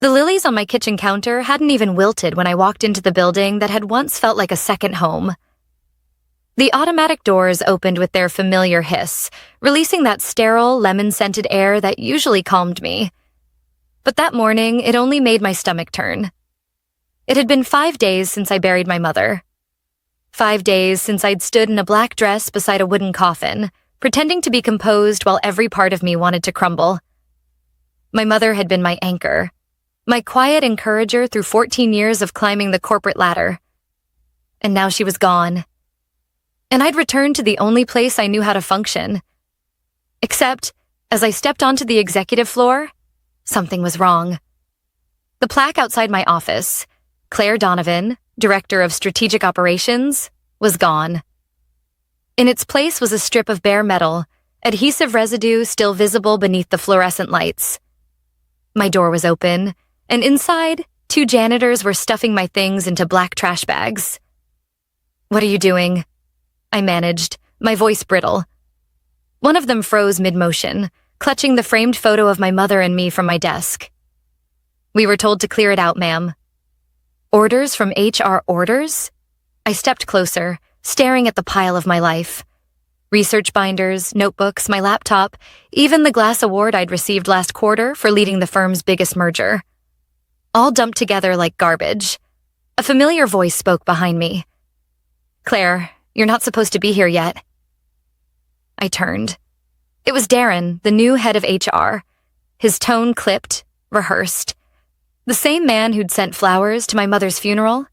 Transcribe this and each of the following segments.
The lilies on my kitchen counter hadn't even wilted when I walked into the building that had once felt like a second home. The automatic doors opened with their familiar hiss, releasing that sterile, lemon-scented air that usually calmed me. But that morning, it only made my stomach turn. It had been 5 days since I buried my mother. 5 days since I'd stood in a black dress beside a wooden coffin, pretending to be composed while every part of me wanted to crumble. My mother had been my anchor, my quiet encourager through 14 years of climbing the corporate ladder. And now she was gone. And I'd returned to the only place I knew how to function. Except, as I stepped onto the executive floor, something was wrong. The plaque outside my office, Claire Donovan, Director of Strategic Operations, was gone. In its place was a strip of bare metal, adhesive residue still visible beneath the fluorescent lights. My door was open, and inside, 2 janitors were stuffing my things into black trash bags. "What are you doing?" I managed, my voice brittle. One of them froze mid-motion, clutching the framed photo of my mother and me from my desk. "We were told to clear it out, ma'am." "Orders from HR orders?" I stepped closer, staring at the pile of my life. Research binders, notebooks, my laptop, even the glass award I'd received last quarter for leading the firm's biggest merger. All dumped together like garbage. A familiar voice spoke behind me. "Claire, you're not supposed to be here yet." I turned. It was Darren, the new head of HR, his tone clipped, rehearsed. The same man who'd sent flowers to my mother's funeral.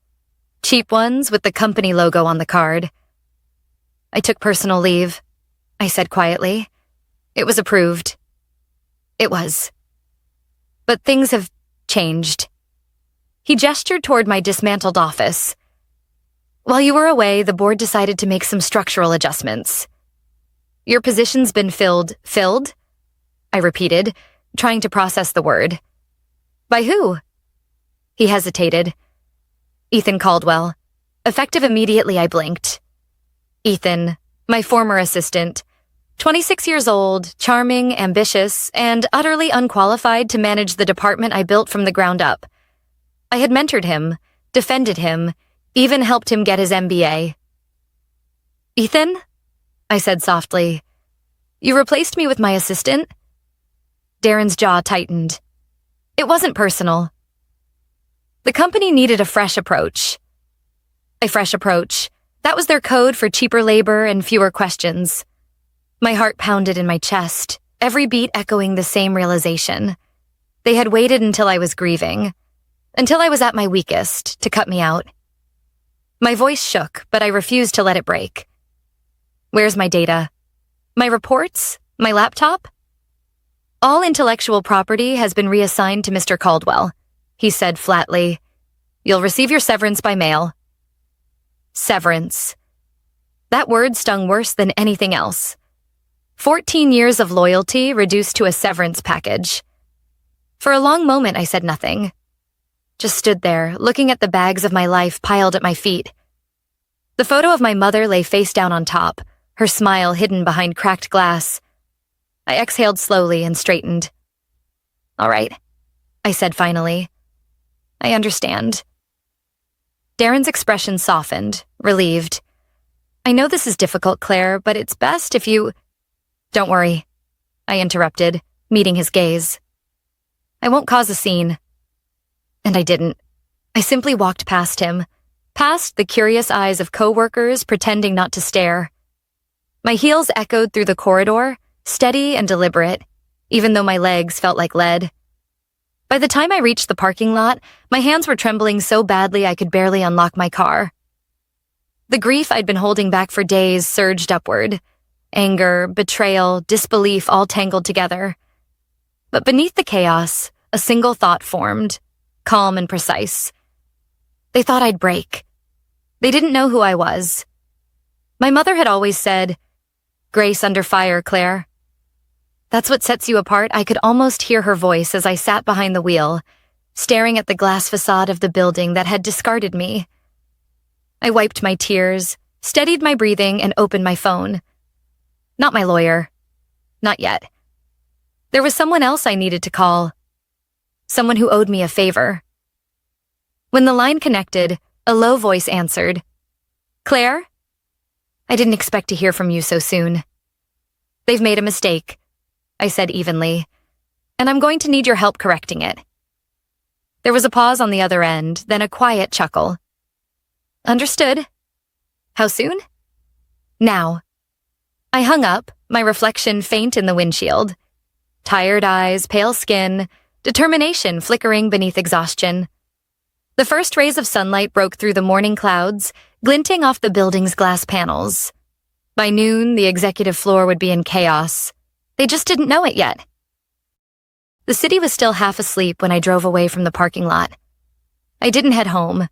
Cheap ones with the company logo on the card. "I took personal leave," I said quietly. "It was approved." It was. But things have changed. He gestured toward my dismantled office. "While you were away, the board decided to make some structural adjustments. Your position's been filled." "Filled?" I repeated, trying to process the word. "By who?" He hesitated. "Ethan Caldwell." Effective immediately, I blinked. Ethan, my former assistant, 26 years old, charming, ambitious, and utterly unqualified to manage the department I built from the ground up. I had mentored him, defended him, even helped him get his MBA. "Ethan?" I said softly. "You replaced me with my assistant?" Darren's jaw tightened. It wasn't personal. The company needed a fresh approach. A fresh approach. That was their code for cheaper labor and fewer questions. My heart pounded in my chest, every beat echoing the same realization. They had waited until I was grieving, until I was at my weakest, to cut me out. My voice shook, but I refused to let it break. "Where's my data? My reports? My laptop?" "All intellectual property has been reassigned to Mr. Caldwell," he said flatly. "You'll receive your severance by mail." Severance. That word stung worse than anything else. 14 years of loyalty reduced to a severance package. For a long moment, I said nothing. Just stood there, looking at the bags of my life piled at my feet. The photo of my mother lay face down on top, her smile hidden behind cracked glass. I exhaled slowly and straightened. "All right," I said finally. "I understand." Darren's expression softened, relieved. "I know this is difficult, Claire, but it's best if you—" "Don't worry," I interrupted, meeting his gaze. "I won't cause a scene." And I didn't. I simply walked past him, past the curious eyes of coworkers pretending not to stare. My heels echoed through the corridor, steady and deliberate, even though my legs felt like lead. By the time I reached the parking lot, my hands were trembling so badly I could barely unlock my car. The grief I'd been holding back for days surged upward. Anger, betrayal, disbelief all tangled together. But beneath the chaos, a single thought formed, calm and precise. They thought I'd break. They didn't know who I was. My mother had always said, "Grace under fire, Claire." "That's what sets you apart." I could almost hear her voice as I sat behind the wheel, staring at the glass facade of the building that had discarded me. I wiped my tears, steadied my breathing, and opened my phone. Not my lawyer. Not yet. There was someone else I needed to call. someone who owed me a favor. When the line connected, a low voice answered. Claire? I didn't expect to hear from you so soon. They've made a mistake, I said evenly, and I'm going to need your help correcting it. There was a pause on the other end, then a quiet chuckle. Understood. How soon? Now. I hung up, my reflection faint in the windshield. Tired eyes, pale skin, determination flickering beneath exhaustion. The first rays of sunlight broke through the morning clouds, glinting off the building's glass panels. By noon, the executive floor would be in chaos. They just didn't know it yet. The city was still half asleep when I drove away from the parking lot. I didn't head home.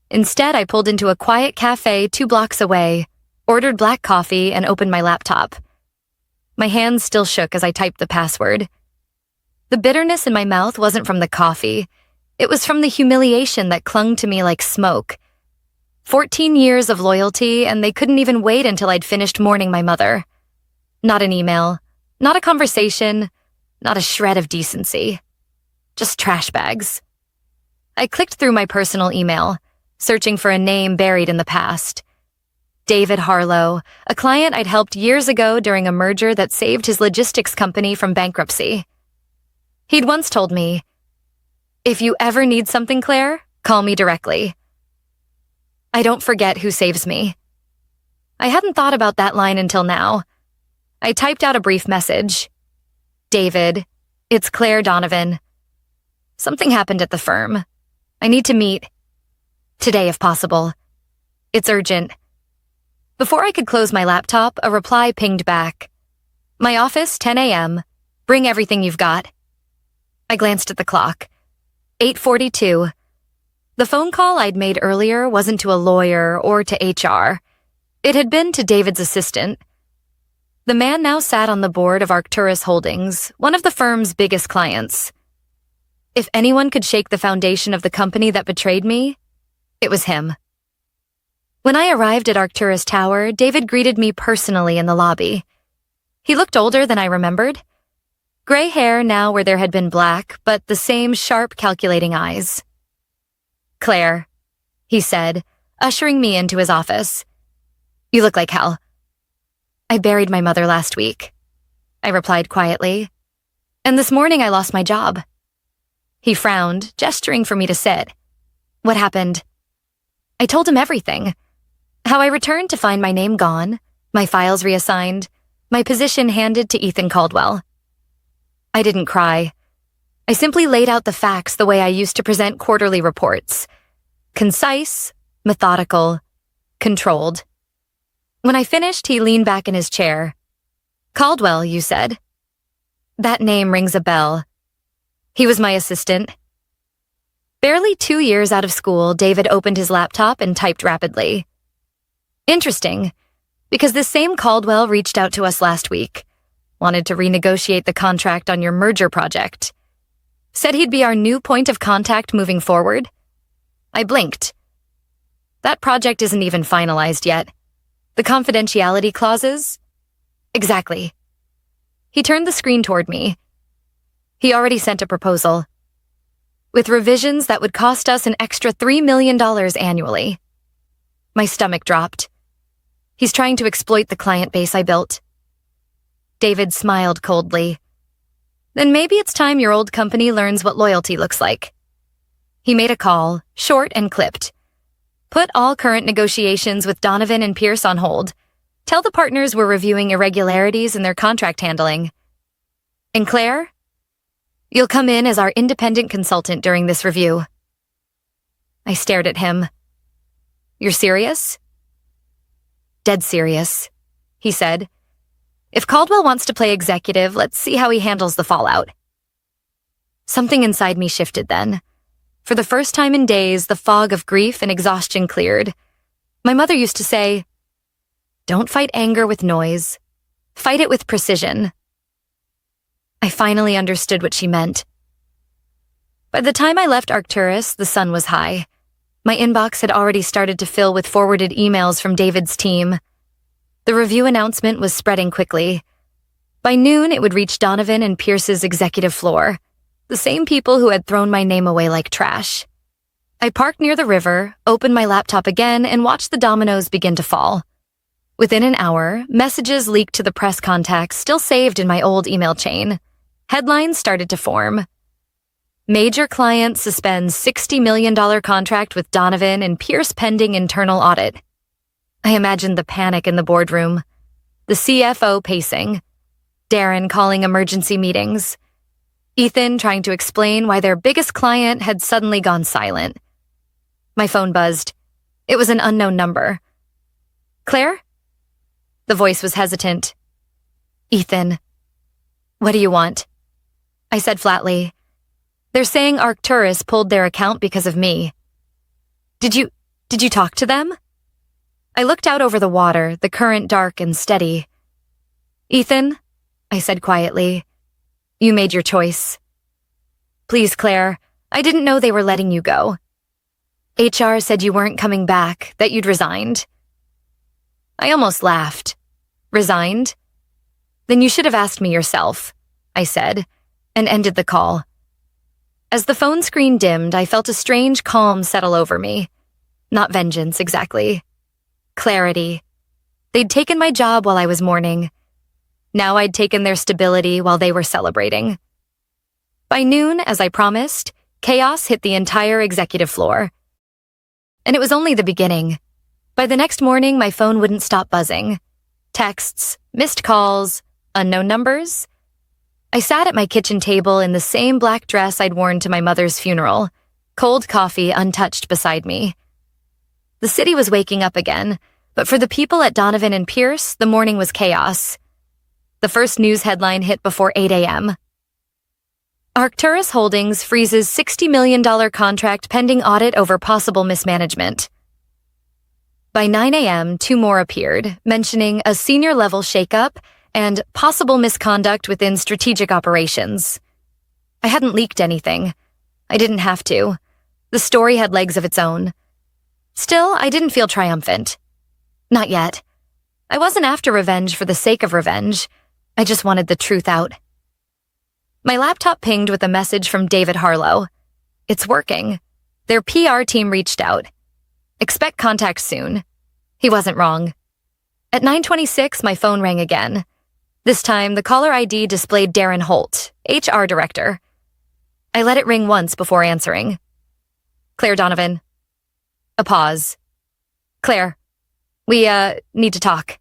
Instead, I pulled into a quiet cafe 2 blocks away, ordered black coffee, and opened my laptop. My hands still shook as I typed the password. The bitterness in my mouth wasn't from the coffee. It was from the humiliation that clung to me like smoke. 14 years of loyalty, and they couldn't even wait until I'd finished mourning my mother. Not an email, not a conversation, not a shred of decency. Just trash bags. I clicked through my personal email, searching for a name buried in the past. David Harlow, a client I'd helped years ago during a merger that saved his logistics company from bankruptcy. He'd once told me, "If you ever need something, Claire, call me directly." I don't forget who saves me. I hadn't thought about that line until now. I typed out a brief message. David, it's Claire Donovan. Something happened at the firm. I need to meet. Today, if possible. It's urgent. Before I could close my laptop, a reply pinged back. My office, 10 a.m. Bring everything you've got. I glanced at the clock. 8:42. The phone call I'd made earlier wasn't to a lawyer or to HR. It had been to David's assistant. The man now sat on the board of Arcturus Holdings, one of the firm's biggest clients. If anyone could shake the foundation of the company that betrayed me, it was him. When I arrived at Arcturus Tower, David greeted me personally in the lobby. He looked older than I remembered. Gray hair now where there had been black, but the same sharp, calculating eyes. Claire, he said, ushering me into his office. You look like hell. I buried my mother last week, I replied quietly. And this morning I lost my job. He frowned, gesturing for me to sit. What happened? I told him everything. How I returned to find my name gone, my files reassigned, my position handed to Ethan Caldwell. I didn't cry. I simply laid out the facts the way I used to present quarterly reports. Concise, methodical, controlled. When I finished, he leaned back in his chair. Caldwell, you said? That name rings a bell. He was my assistant. Barely 2 years out of school, David opened his laptop and typed rapidly. Interesting, because this same Caldwell reached out to us last week. Wanted to renegotiate the contract on your merger project. Said he'd be our new point of contact moving forward. I blinked. That project isn't even finalized yet. The confidentiality clauses? Exactly. He turned the screen toward me. He already sent a proposal. With revisions that would cost us an extra $3 million annually. My stomach dropped. He's trying to exploit the client base I built. David smiled coldly. Then maybe it's time your old company learns what loyalty looks like. He made a call, short and clipped. Put all current negotiations with Donovan and Pierce on hold. Tell the partners we're reviewing irregularities in their contract handling. And Claire? You'll come in as our independent consultant during this review. I stared at him. You're serious? Dead serious, he said. If Caldwell wants to play executive, let's see how he handles the fallout. Something inside me shifted then. For the first time in days, the fog of grief and exhaustion cleared. My mother used to say, "Don't fight anger with noise. Fight it with precision." I finally understood what she meant. By the time I left Arcturus, the sun was high. My inbox had already started to fill with forwarded emails from David's team. The review announcement was spreading quickly. By noon, it would reach Donovan and Pierce's executive floor. the same people who had thrown my name away like trash. I parked near the river, opened my laptop again, and watched the dominoes begin to fall. Within an hour, messages leaked to the press contacts still saved in my old email chain. Headlines started to form. Major client suspends $60 million contract with Donovan and Pierce pending internal audit. I imagined the panic in the boardroom. The CFO pacing. Darren calling emergency meetings. Ethan trying to explain why their biggest client had suddenly gone silent. My phone buzzed. It was an unknown number. Claire? The voice was hesitant. Ethan. What do you want? I said flatly. They're saying Arcturus pulled their account because of me. Did you talk to them? I looked out over the water, the current dark and steady. Ethan, I said quietly, you made your choice. Please, Claire, I didn't know they were letting you go. HR said you weren't coming back, that you'd resigned. I almost laughed. Resigned? Then you should have asked me yourself, I said, and ended the call. As the phone screen dimmed, I felt a strange calm settle over me. Not vengeance, exactly. Clarity. They'd taken my job while I was mourning. Now I'd taken their stability while they were celebrating. By noon, as I promised, chaos hit the entire executive floor. And it was only the beginning. By the next morning, my phone wouldn't stop buzzing. Texts, missed calls, unknown numbers. I sat at my kitchen table in the same black dress I'd worn to my mother's funeral, cold coffee untouched beside me. The city was waking up again, but for the people at Donovan and Pierce, the morning was chaos. The first news headline hit before 8 a.m. Arcturus Holdings freezes $60 million contract pending audit over possible mismanagement. By 9 a.m., 2 more appeared, mentioning a senior-level shakeup and possible misconduct within strategic operations. I hadn't leaked anything. I didn't have to. The story had legs of its own. Still, I didn't feel triumphant. Not yet. I wasn't after revenge for the sake of revenge. I just wanted the truth out. My laptop pinged with a message from David Harlow. It's working. Their PR team reached out. Expect contact soon. He wasn't wrong. At 9:26, my phone rang again. This time, the caller ID displayed Darren Holt, HR director. I let it ring once before answering. Claire Donovan. A pause. Claire, we, need to talk.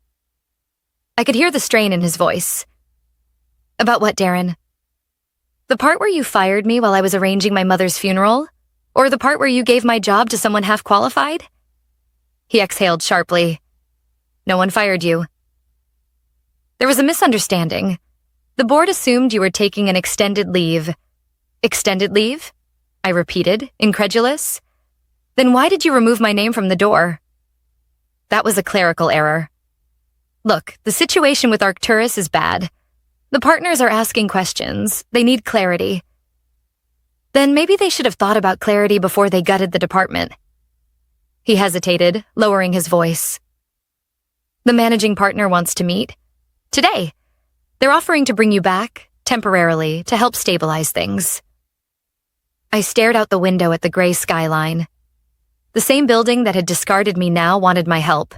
I could hear the strain in his voice. About what, Darren? The part where you fired me while I was arranging my mother's funeral? Or the part where you gave my job to someone half qualified? He exhaled sharply. No one fired you. There was a misunderstanding. The board assumed you were taking an extended leave. Extended leave? I repeated, incredulous. Then why did you remove my name from the door? That was a clerical error. Look, the situation with Arcturus is bad. The partners are asking questions. They need clarity. Then maybe they should have thought about clarity before they gutted the department. He hesitated, lowering his voice. The managing partner wants to meet. Today. They're offering to bring you back, temporarily, to help stabilize things. I stared out the window at the gray skyline. The same building that had discarded me now wanted my help.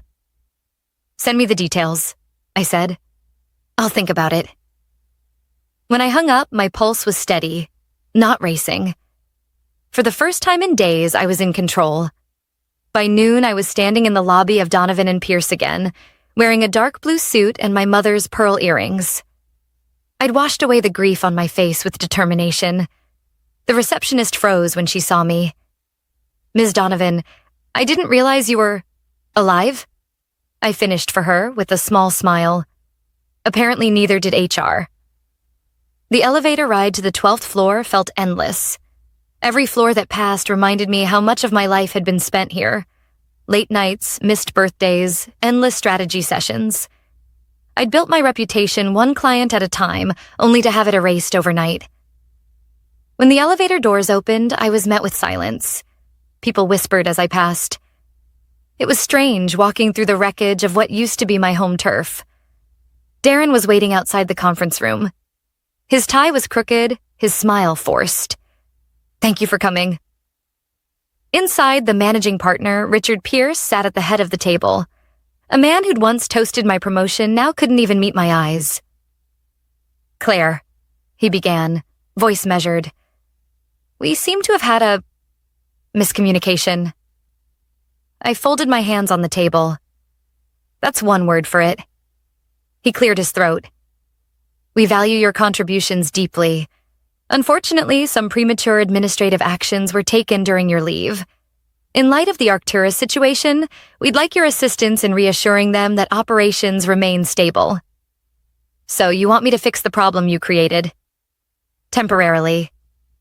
Send me the details, I said. I'll think about it. When I hung up, my pulse was steady, not racing. For the first time in days, I was in control. By noon, I was standing in the lobby of Donovan and Pierce again, wearing a dark blue suit and my mother's pearl earrings. I'd washed away the grief on my face with determination. The receptionist froze when she saw me. Ms. Donovan, I didn't realize you were alive? I finished for her with a small smile. Apparently neither did HR. The elevator ride to the 12th floor felt endless. Every floor that passed reminded me how much of my life had been spent here. Late nights, missed birthdays, endless strategy sessions. I'd built my reputation one client at a time, only to have it erased overnight. When the elevator doors opened, I was met with silence. People whispered as I passed. It was strange walking through the wreckage of what used to be my home turf. Darren was waiting outside the conference room. His tie was crooked, his smile forced. "Thank you for coming." Inside, the managing partner, Richard Pierce, sat at the head of the table. A man who'd once toasted my promotion now couldn't even meet my eyes. "Claire," he began, voice measured. "We seem to have had a miscommunication." I folded my hands on the table. "That's one word for it." He cleared his throat. "We value your contributions deeply. Unfortunately, some premature administrative actions were taken during your leave. In light of the Arcturus situation, we'd like your assistance in reassuring them that operations remain stable." "So you want me to fix the problem you created?" "Temporarily,"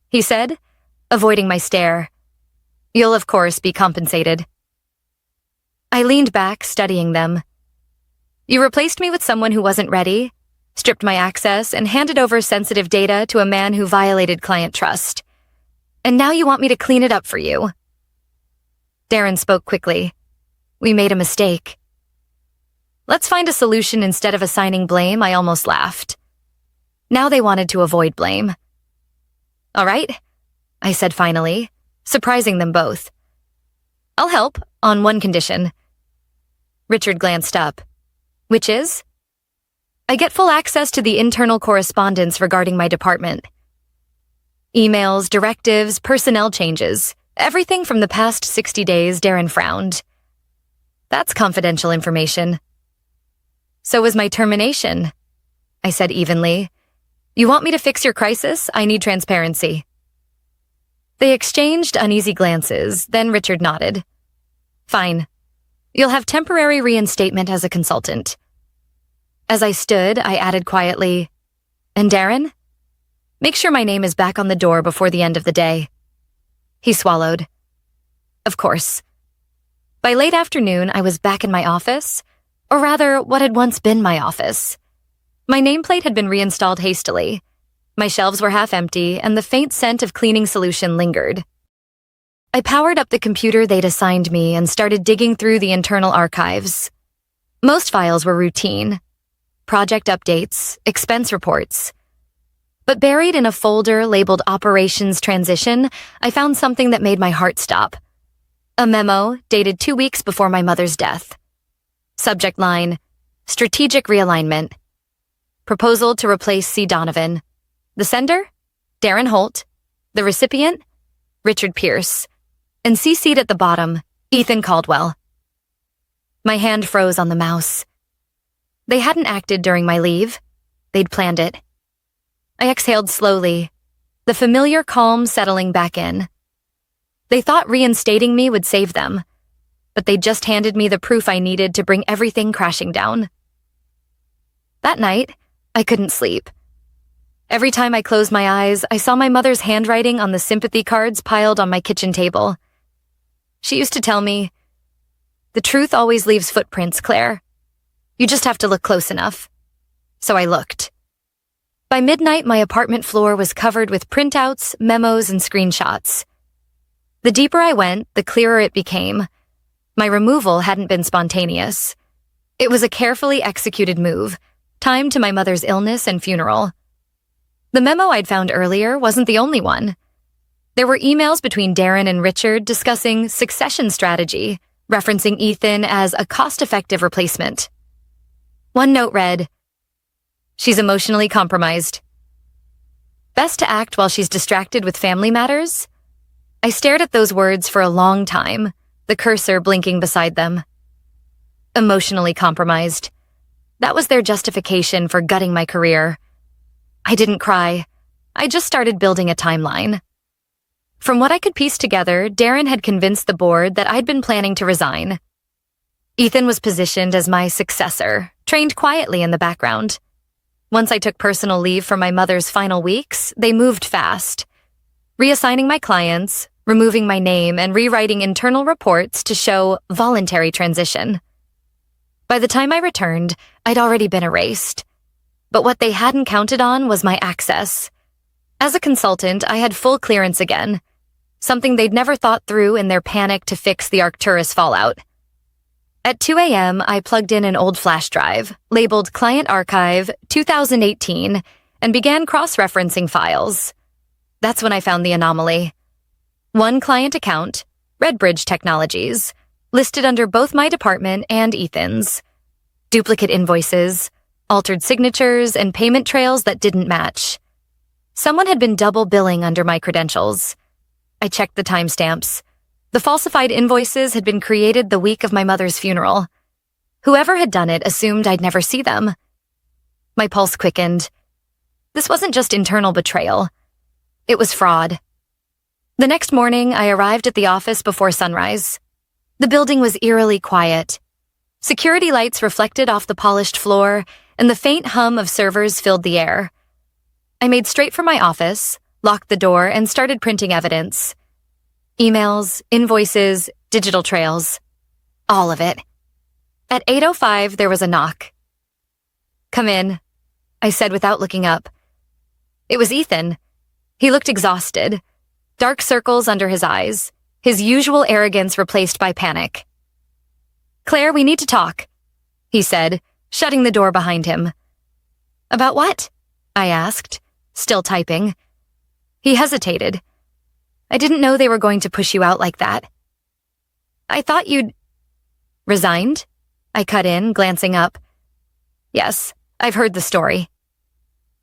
he said, avoiding my stare. "You'll of course be compensated." I leaned back, studying them. "You replaced me with someone who wasn't ready, stripped my access, and handed over sensitive data to a man who violated client trust. And now you want me to clean it up for you." Darren spoke quickly. "We made a mistake." "Let's find a solution instead of assigning blame," I almost laughed. Now they wanted to avoid blame. "All right," I said finally, surprising them both. "I'll help, on one condition." Richard glanced up. "Which is?" "I get full access to the internal correspondence regarding my department. Emails, directives, personnel changes, everything from the past 60 days," Darren frowned. "That's confidential information." "So was my termination," I said evenly. "You want me to fix your crisis? I need transparency." They exchanged uneasy glances, then Richard nodded. "Fine. You'll have temporary reinstatement as a consultant." As I stood, I added quietly, "And Darren? Make sure my name is back on the door before the end of the day." He swallowed. "Of course." By late afternoon, I was back in my office, or rather, what had once been my office. My nameplate had been reinstalled hastily. My shelves were half empty, and the faint scent of cleaning solution lingered. I powered up the computer they'd assigned me and started digging through the internal archives. Most files were routine. Project updates, expense reports. But buried in a folder labeled Operations Transition, I found something that made my heart stop. A memo dated 2 weeks before my mother's death. Subject line, Strategic Realignment. Proposal to replace C. Donovan. The sender? Darren Holt. The recipient? Richard Pierce. And CC'd at the bottom, Ethan Caldwell. My hand froze on the mouse. They hadn't acted during my leave. They'd planned it. I exhaled slowly, the familiar calm settling back in. They thought reinstating me would save them, but they just handed me the proof I needed to bring everything crashing down. That night, I couldn't sleep. Every time I closed my eyes, I saw my mother's handwriting on the sympathy cards piled on my kitchen table. She used to tell me, "The truth always leaves footprints, Claire. You just have to look close enough." So I looked. By midnight, my apartment floor was covered with printouts, memos, and screenshots. The deeper I went, the clearer it became. My removal hadn't been spontaneous. It was a carefully executed move, timed to my mother's illness and funeral. The memo I'd found earlier wasn't the only one. There were emails between Darren and Richard discussing succession strategy, referencing Ethan as a cost-effective replacement. One note read, "She's emotionally compromised. Best to act while she's distracted with family matters?" I stared at those words for a long time, the cursor blinking beside them. Emotionally compromised. That was their justification for gutting my career. I didn't cry. I just started building a timeline. From what I could piece together, Darren had convinced the board that I'd been planning to resign. Ethan was positioned as my successor, trained quietly in the background. Once I took personal leave for my mother's final weeks, they moved fast, reassigning my clients, removing my name, and rewriting internal reports to show voluntary transition. By the time I returned, I'd already been erased. But what they hadn't counted on was my access. As a consultant, I had full clearance again, something they'd never thought through in their panic to fix the Arcturus fallout. At 2 a.m., I plugged in an old flash drive, labeled Client Archive 2018, and began cross-referencing files. That's when I found the anomaly. One client account, Redbridge Technologies, listed under both my department and Ethan's. Duplicate invoices, altered signatures, and payment trails that didn't match. Someone had been double billing under my credentials. I checked the timestamps. The falsified invoices had been created the week of my mother's funeral. Whoever had done it assumed I'd never see them. My pulse quickened. This wasn't just internal betrayal. It was fraud. The next morning, I arrived at the office before sunrise. The building was eerily quiet. Security lights reflected off the polished floor, and the faint hum of servers filled the air. I made straight for my office, locked the door, and started printing evidence. Emails, invoices, digital trails. All of it. At 8:05, there was a knock. "Come in," I said without looking up. It was Ethan. He looked exhausted. Dark circles under his eyes, his usual arrogance replaced by panic. "Claire, we need to talk," he said, shutting the door behind him. "About what?" I asked, still typing. He hesitated. "I didn't know they were going to push you out like that." "I thought you'd—" "Resigned?" I cut in, glancing up. "Yes, I've heard the story."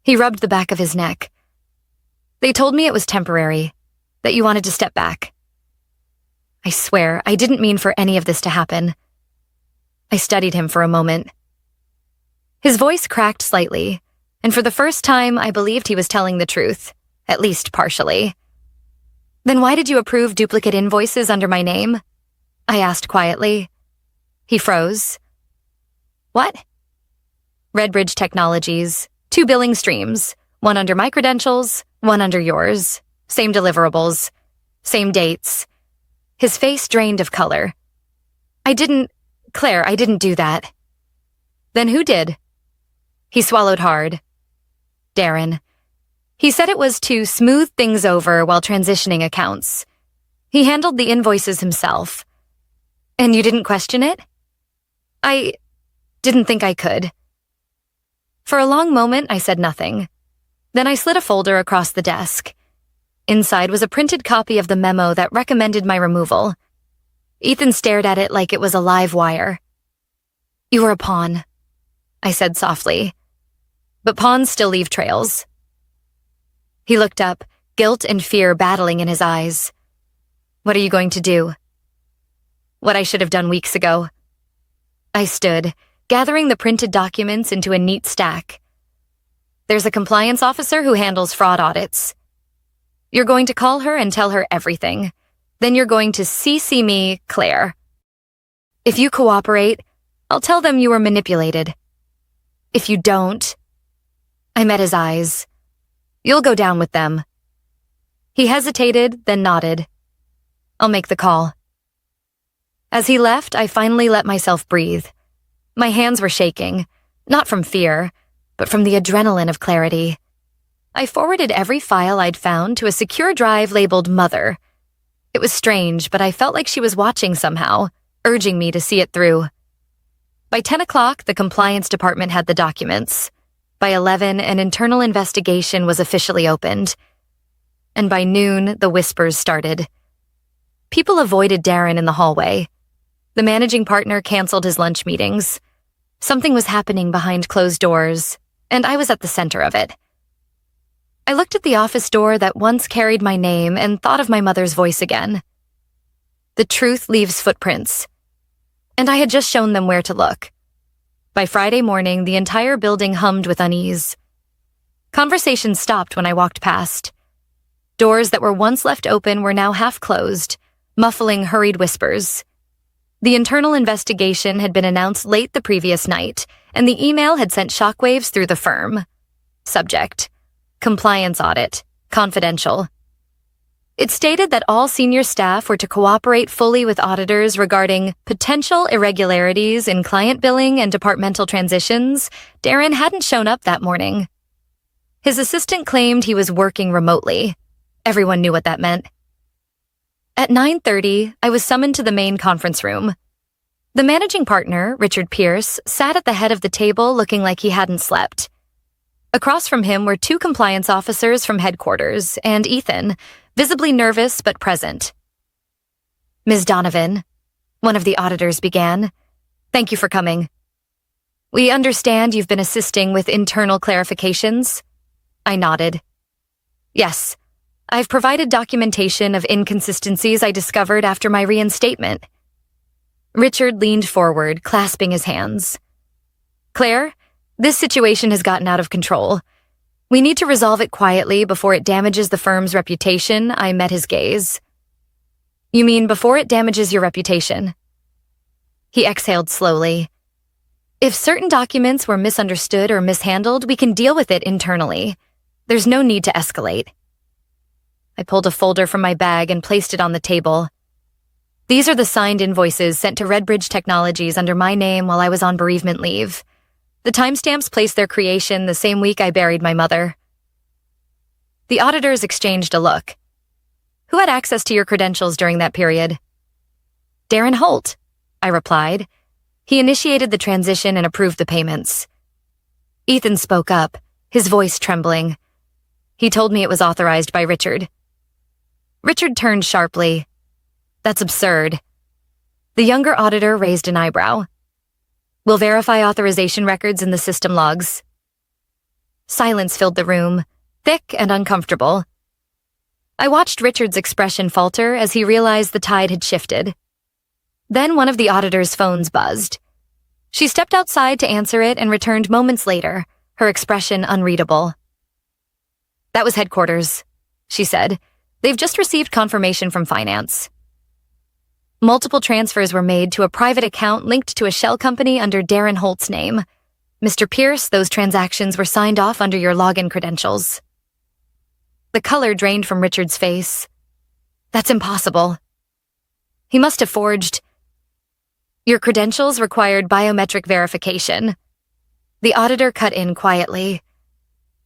He rubbed the back of his neck. "They told me it was temporary, that you wanted to step back." I swear, I didn't mean for any of this to happen. I studied him for a moment. His voice cracked slightly, and for the first time I believed he was telling the truth, at least partially. "Then why did you approve duplicate invoices under my name?" I asked quietly. He froze. "What?" "Redbridge Technologies, 2 billing streams, one under my credentials, one under yours. Same deliverables, same dates." His face drained of color. Claire, I didn't do that." "Then who did?" He swallowed hard. "Darren. He said it was to smooth things over while transitioning accounts. He handled the invoices himself." "And you didn't question it?" "I didn't think I could." For a long moment, I said nothing. Then I slid a folder across the desk. Inside was a printed copy of the memo that recommended my removal. Ethan stared at it like it was a live wire. "You were a pawn," I said softly. "But pawns still leave trails." He looked up, guilt and fear battling in his eyes. "What are you going to do?" "What I should have done weeks ago." I stood, gathering the printed documents into a neat stack. "There's a compliance officer who handles fraud audits. You're going to call her and tell her everything. Then you're going to CC me, Claire. If you cooperate, I'll tell them you were manipulated. If you don't—" I met his eyes. "You'll go down with them." He hesitated, then nodded. "I'll make the call." As he left, I finally let myself breathe. My hands were shaking, not from fear, but from the adrenaline of clarity. I forwarded every file I'd found to a secure drive labeled Mother. It was strange, but I felt like she was watching somehow, urging me to see it through. By 10 o'clock, the compliance department had the documents. By 11, an internal investigation was officially opened. And by noon, the whispers started. People avoided Darren in the hallway. The managing partner canceled his lunch meetings. Something was happening behind closed doors, and I was at the center of it. I looked at the office door that once carried my name and thought of my mother's voice again. The truth leaves footprints. And I had just shown them where to look. By Friday morning, the entire building hummed with unease. Conversation stopped when I walked past. Doors that were once left open were now half closed, muffling hurried whispers. The internal investigation had been announced late the previous night, and the email had sent shockwaves through the firm. Subject: compliance audit, confidential. It stated that all senior staff were to cooperate fully with auditors regarding potential irregularities in client billing and departmental transitions. Darren hadn't shown up that morning. His assistant claimed he was working remotely. Everyone knew what that meant. At 9:30, I was summoned to the main conference room. The managing partner, Richard Pierce, sat at the head of the table looking like he hadn't slept. Across from him were two compliance officers from headquarters and Ethan, visibly nervous but present. "Ms. Donovan," one of the auditors began, "thank you for coming. We understand you've been assisting with internal clarifications." I nodded. "Yes, I've provided documentation of inconsistencies I discovered after my reinstatement." Richard leaned forward, clasping his hands. "Claire, this situation has gotten out of control. We need to resolve it quietly before it damages the firm's reputation." I met his gaze. "You mean before it damages your reputation?" He exhaled slowly. "If certain documents were misunderstood or mishandled, we can deal with it internally. There's no need to escalate." I pulled a folder from my bag and placed it on the table. "These are the signed invoices sent to Redbridge Technologies under my name while I was on bereavement leave. The timestamps placed their creation the same week I buried my mother." The auditors exchanged a look. "Who had access to your credentials during that period?" "Darren Holt," I replied. "He initiated the transition and approved the payments." Ethan spoke up, his voice trembling. "He told me it was authorized by Richard." Richard turned sharply. "That's absurd." The younger auditor raised an eyebrow. "We'll verify authorization records in the system logs." Silence filled the room, thick and uncomfortable. I watched Richard's expression falter as he realized the tide had shifted. Then one of the auditor's phones buzzed. She stepped outside to answer it and returned moments later, her expression unreadable. "That was headquarters," she said. "They've just received confirmation from finance." Multiple transfers were made to a private account linked to a shell company under Darren Holt's name. "Mr. Pierce, those transactions were signed off under your login credentials." The color drained from Richard's face. "That's impossible." "He must have forged." "Your credentials required biometric verification." The auditor cut in quietly.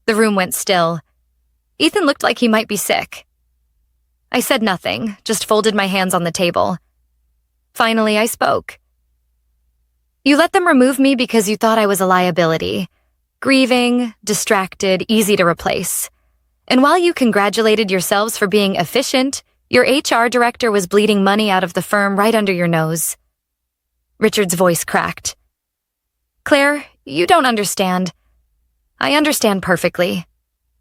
The room went still. Ethan looked like he might be sick. I said nothing, just folded my hands on the table. Finally, I spoke. "You let them remove me because you thought I was a liability. Grieving, distracted, easy to replace. And while you congratulated yourselves for being efficient, your HR director was bleeding money out of the firm right under your nose." Richard's voice cracked. "Claire, you don't understand." "I understand perfectly,"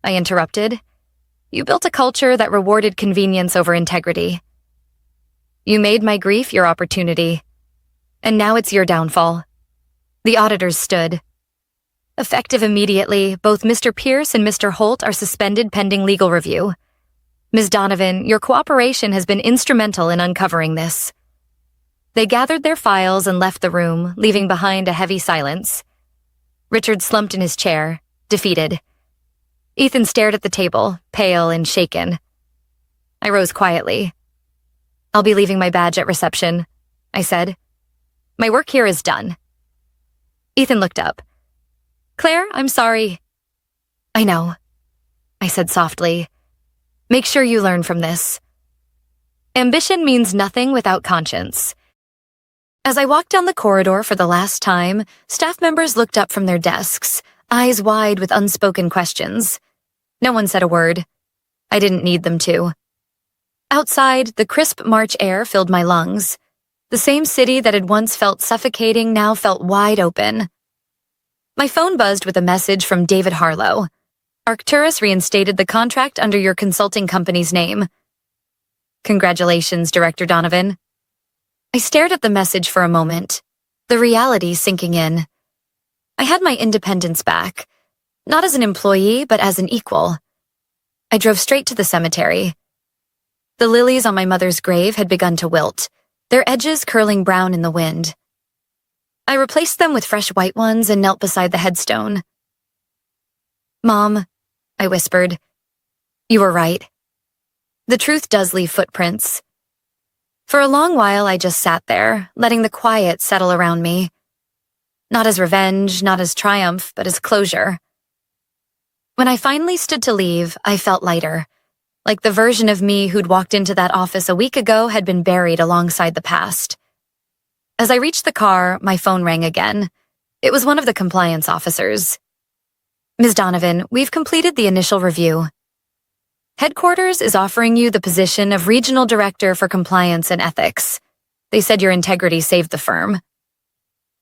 I interrupted. "You built a culture that rewarded convenience over integrity. You made my grief your opportunity. And now it's your downfall." The auditors stood. "Effective immediately, both Mr. Pierce and Mr. Holt are suspended pending legal review. Ms. Donovan, your cooperation has been instrumental in uncovering this." They gathered their files and left the room, leaving behind a heavy silence. Richard slumped in his chair, defeated. Ethan stared at the table, pale and shaken. I rose quietly. "I'll be leaving my badge at reception," I said. "My work here is done." Ethan looked up. "Claire, I'm sorry." "I know," I said softly. "Make sure you learn from this. Ambition means nothing without conscience." As I walked down the corridor for the last time, staff members looked up from their desks, eyes wide with unspoken questions. No one said a word. I didn't need them to. Outside, the crisp March air filled my lungs. The same city that had once felt suffocating now felt wide open. My phone buzzed with a message from David Harlow. "Arcturus reinstated the contract under your consulting company's name." "Congratulations, Director Donovan." I stared at the message for a moment, the reality sinking in. I had my independence back, not as an employee, but as an equal. I drove straight to the cemetery. The lilies on my mother's grave had begun to wilt, their edges curling brown in the wind. I replaced them with fresh white ones and knelt beside the headstone. "Mom," I whispered, "you were right. The truth does leave footprints." For a long while, I just sat there, letting the quiet settle around me. Not as revenge, not as triumph, but as closure. When I finally stood to leave, I felt lighter, like the version of me who'd walked into that office a week ago had been buried alongside the past. As I reached the car, my phone rang again. It was one of the compliance officers. Ms. Donovan, we've completed the initial review. Headquarters is offering you the position of Regional Director for Compliance and Ethics. They said your integrity saved the firm.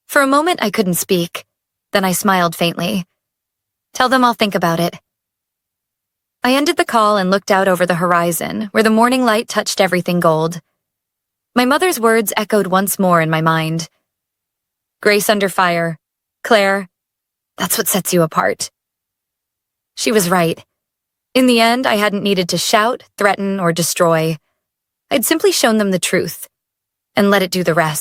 For a moment, I couldn't speak. Then I smiled faintly. Tell them I'll think about it. I ended the call and looked out over the horizon, where the morning light touched everything gold. My mother's words echoed once more in my mind. Grace under fire. Claire, that's what sets you apart. She was right. In the end, I hadn't needed to shout, threaten, or destroy. I'd simply shown them the truth, and let it do the rest.